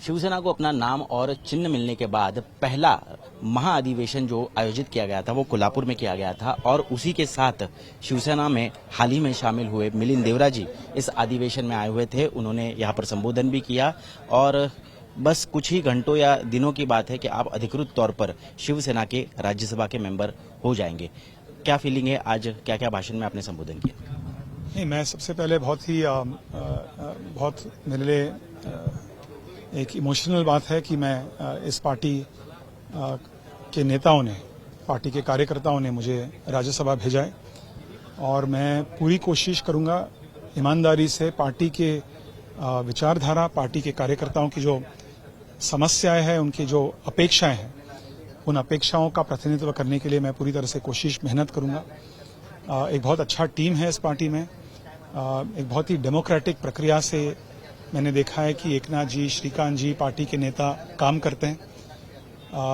शिवसेना को अपना नाम और चिन्ह मिलने के बाद पहला महाअधिवेशन जो आयोजित किया गया था वो कोल्हापुर में किया गया था और उसी के साथ शिवसेना में हाल ही में शामिल हुए मिलिंद देवरा जी इस अधिवेशन में आए हुए थे। उन्होंने यहाँ पर संबोधन भी किया और बस कुछ ही घंटों या दिनों की बात है कि आप अधिकृत तौर पर शिवसेना के राज्यसभा के मेंबर हो जाएंगे। क्या फीलिंग है, आज क्या क्या भाषण में आपने संबोधन किया? नहीं, मैं सबसे पहले बहुत मेरे लिए एक इमोशनल बात है कि मैं इस पार्टी के नेताओं ने, पार्टी के कार्यकर्ताओं ने मुझे राज्यसभा भेजा है और मैं पूरी कोशिश करूंगा ईमानदारी से पार्टी के विचारधारा, पार्टी के कार्यकर्ताओं की जो समस्याएं हैं, उनकी जो अपेक्षाएं हैं, उन अपेक्षाओं का प्रतिनिधित्व करने के लिए मैं पूरी तरह से मेहनत करूंगा। एक बहुत अच्छा टीम है इस पार्टी में। एक बहुत ही डेमोक्रेटिक प्रक्रिया से मैंने देखा है कि एकनाथ जी, श्रीकांत जी, पार्टी के नेता काम करते हैं,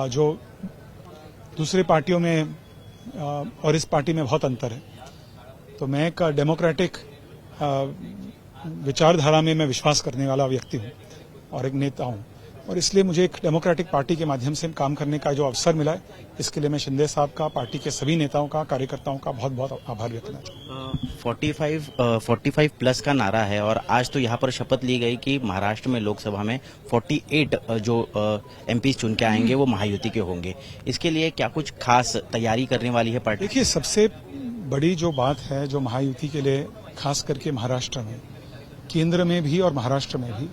जो दूसरी पार्टियों में और इस पार्टी में बहुत अंतर है। तो मैं एक डेमोक्रेटिक विचारधारा में मैं विश्वास करने वाला व्यक्ति हूं और एक नेता हूं, और इसलिए मुझे एक डेमोक्रेटिक पार्टी के माध्यम से काम करने का जो अवसर मिला है, इसके लिए मैं शिंदे साहब का, पार्टी के सभी नेताओं का, कार्यकर्ताओं का बहुत बहुत आभार व्यक्त करना चाहूँगा। 45 प्लस का नारा है और आज तो यहाँ पर शपथ ली गई कि महाराष्ट्र में लोकसभा में 48 जो एमपी चुन के आएंगे वो महायुति के होंगे। इसके लिए क्या कुछ खास तैयारी करने वाली है पार्टी? देखिए, सबसे बड़ी जो बात है जो महायुति के लिए, खास करके महाराष्ट्र में, केंद्र में भी और महाराष्ट्र में भी,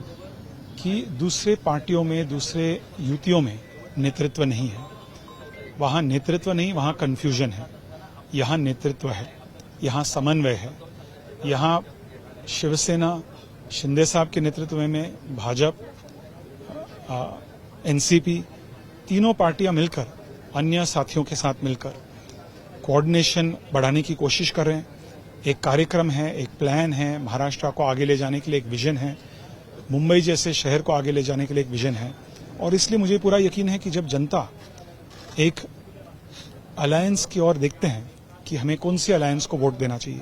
कि दूसरे पार्टियों में, दूसरे युतियों में नेतृत्व नहीं है। वहां नेतृत्व नहीं, वहां कंफ्यूजन है। यहां नेतृत्व है, यहां समन्वय है। यहां शिवसेना, शिंदे साहब के नेतृत्व में भाजपा, एनसीपी, तीनों पार्टियां मिलकर, अन्य साथियों के साथ मिलकर कोऑर्डिनेशन बढ़ाने की कोशिश कर रहे हैं। एक कार्यक्रम है, एक प्लान है, महाराष्ट्र को आगे ले जाने के लिए एक विजन है, मुंबई जैसे शहर को आगे ले जाने के लिए एक विजन है। और इसलिए मुझे पूरा यकीन है कि जब जनता एक अलायंस की ओर देखते हैं कि हमें कौन सी अलायंस को वोट देना चाहिए,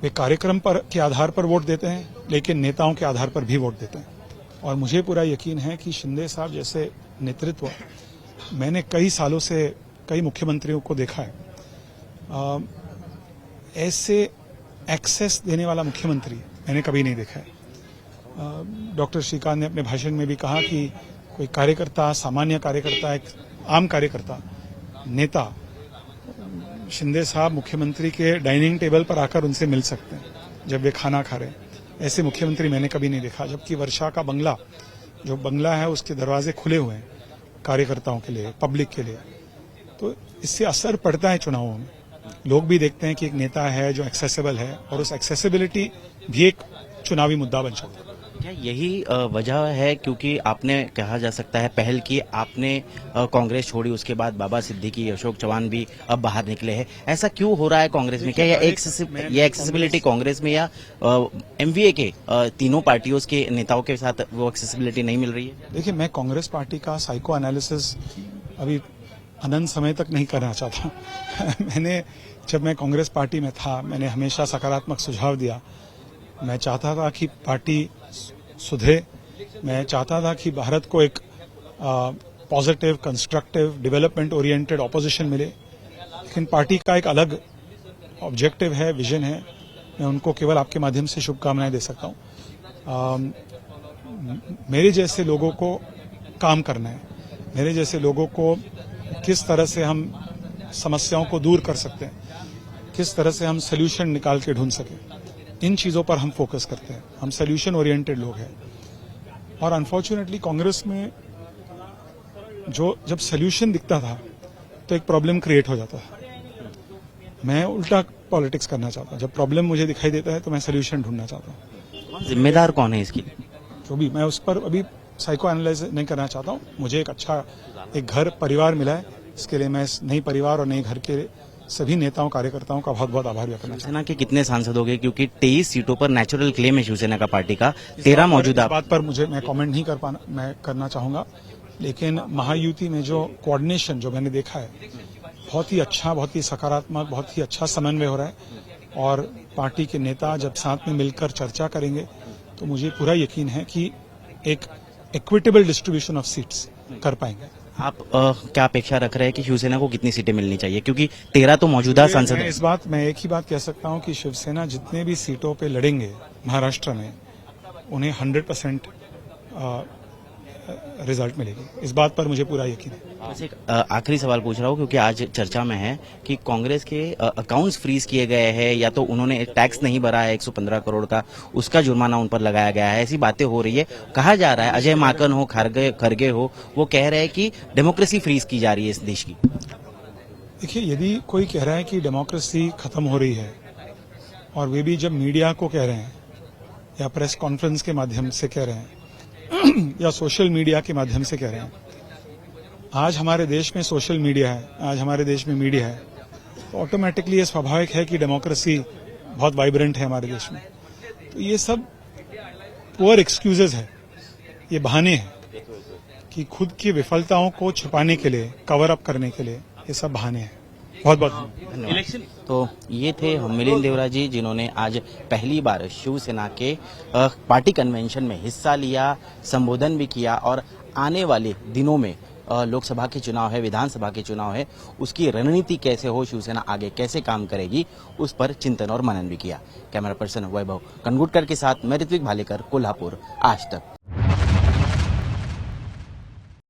वे कार्यक्रम पर के आधार पर वोट देते हैं, लेकिन नेताओं के आधार पर भी वोट देते हैं। और मुझे पूरा यकीन है कि शिंदे साहब जैसे नेतृत्व, मैंने कई सालों से कई मुख्यमंत्रियों को देखा है, ऐसे एक्सेस देने वाला मुख्यमंत्री मैंने कभी नहीं देखा है। डॉक्टर श्रीकांत ने अपने भाषण में भी कहा कि कोई कार्यकर्ता, सामान्य कार्यकर्ता, एक आम कार्यकर्ता, नेता, शिंदे साहब मुख्यमंत्री के डाइनिंग टेबल पर आकर उनसे मिल सकते हैं जब वे खाना खा रहे हैं। ऐसे मुख्यमंत्री मैंने कभी नहीं देखा। जबकि वर्षा का बंगला, जो बंगला है, उसके दरवाजे खुले हुए हैं कार्यकर्ताओं के लिए, पब्लिक के लिए। तो इससे असर पड़ता है चुनावों में। लोग भी देखते हैं कि एक नेता है जो एक्सेसिबल है, और उस एक्सेसिबिलिटी भी एक चुनावी मुद्दा बन सकता है। क्या यही वजह है क्योंकि आपने, कहा जा सकता है, पहल की, आपने कांग्रेस छोड़ी, उसके बाद बाबा सिद्दीकी, अशोक चौहान भी अब बाहर निकले हैं? ऐसा क्यों हो रहा है कांग्रेस में? क्या ये एक्सेसिबिलिटी कांग्रेस में या एमवीए के तीनों पार्टियों के नेताओं के साथ वो एक्सेसिबिलिटी नहीं मिल रही है? देखिए, मैं कांग्रेस पार्टी का साइको एनालिसिस अभी अनंत समय तक नहीं करना चाहता। जब मैं कांग्रेस पार्टी में था, मैंने हमेशा सकारात्मक सुझाव दिया। मैं चाहता था कि पार्टी सुधरे, मैं चाहता था कि भारत को एक positive, constructive, development oriented opposition मिले। लेकिन पार्टी का एक अलग ऑब्जेक्टिव है, विजन है। मैं उनको केवल आपके माध्यम से शुभकामनाएं दे सकता हूं। मेरे जैसे लोगों को काम करना है, मेरे जैसे लोगों को किस तरह से हम समस्याओं को दूर कर सकते हैं, किस तरह से हम सोल्यूशन निकाल के ढूंढ सकें, इन चीजों पर हम फोकस करते हैं। हम सोल्यूशन ओरिएंटेड लोग हैं। और अनफॉर्चुनेटली कांग्रेस में जब सोल्यूशन दिखता था तो एक प्रॉब्लम क्रिएट हो जाता था। मैं उल्टा पॉलिटिक्स करना चाहता हूं। जब प्रॉब्लम मुझे दिखाई देता है तो मैं सोल्यूशन ढूंढना चाहता हूं। जिम्मेदार कौन है इसकी? तो भी मैं उस पर अभी साइको एनालाइज नहीं करना चाहता हूं। मुझे एक अच्छा एक घर परिवार मिला है, इसके लिए मैं नई परिवार और नई घर के सभी नेताओं, कार्यकर्ताओं का बहुत बहुत आभार व्यक्त करना चाहता हूं। शिवसेना के कितने सांसद हो गए? क्योंकि 23 सीटों पर नेचुरल क्लेम है शिवसेना का पार्टी का, 13 मौजूदा। बात पर मैं कमेंट नहीं मैं करना चाहूंगा। लेकिन महायुति में जो कोऑर्डिनेशन जो मैंने देखा है, बहुत ही अच्छा, बहुत ही सकारात्मक, बहुत ही अच्छा समन्वय हो रहा है। और पार्टी के नेता जब साथ में मिलकर चर्चा करेंगे तो मुझे पूरा यकीन है कि एक इक्विटेबल डिस्ट्रीब्यूशन ऑफ सीट्स कर पाएंगे। आप क्या अपेक्षा रख रहे हैं कि शिवसेना को कितनी सीटें मिलनी चाहिए, क्योंकि 13 तो मौजूदा सांसद हैं। मैं एक ही बात कह सकता हूं कि शिवसेना जितने भी सीटों पे लड़ेंगे महाराष्ट्र में, उन्हें 100% रिजल्ट मिलेगी। इस बात पर मुझे पूरा यकीन है। बस एक आखिरी सवाल पूछ रहा हूँ, क्योंकि आज चर्चा में है कि कांग्रेस के अकाउंट्स फ्रीज किए गए हैं, या तो उन्होंने टैक्स नहीं भरा है 115 करोड़ का, उसका जुर्माना उन पर लगाया गया है, ऐसी बातें हो रही है। कहा जा रहा है, अजय माकन हो, खरगे हो, वो कह रहे हैं कि डेमोक्रेसी फ्रीज की जा रही है इस देश की। देखिए, यदि कोई कह रहा है कि डेमोक्रेसी खत्म हो रही है, और वे भी जब मीडिया को कह रहे हैं या प्रेस कॉन्फ्रेंस के माध्यम से कह रहे हैं या सोशल मीडिया के माध्यम से कह रहे हैं, आज हमारे देश में सोशल मीडिया है, आज हमारे देश में मीडिया है, तो ऑटोमेटिकली ये स्वाभाविक है कि डेमोक्रेसी बहुत वाइब्रेंट है हमारे देश में। तो ये सब पुअर एक्सक्यूजेज है, ये बहाने हैं कि खुद की विफलताओं को छुपाने के लिए, कवर अप करने के लिए, ये सब बहाने हैं। बहुत बहुत धन्यवाद। तो ये थे मिलिंद देवरा जी, जिन्होंने आज पहली बार शिवसेना के पार्टी कन्वेंशन में हिस्सा लिया, संबोधन भी किया, और आने वाले दिनों में लोकसभा के चुनाव है, विधानसभा के चुनाव है, उसकी रणनीति कैसे हो, शिवसेना आगे कैसे काम करेगी, उस पर चिंतन और मनन भी किया। कैमरा पर्सन वैभव कनगुटकर के साथ मैं ऋत्विक भालेकर, कोल्हापुर, आज तक।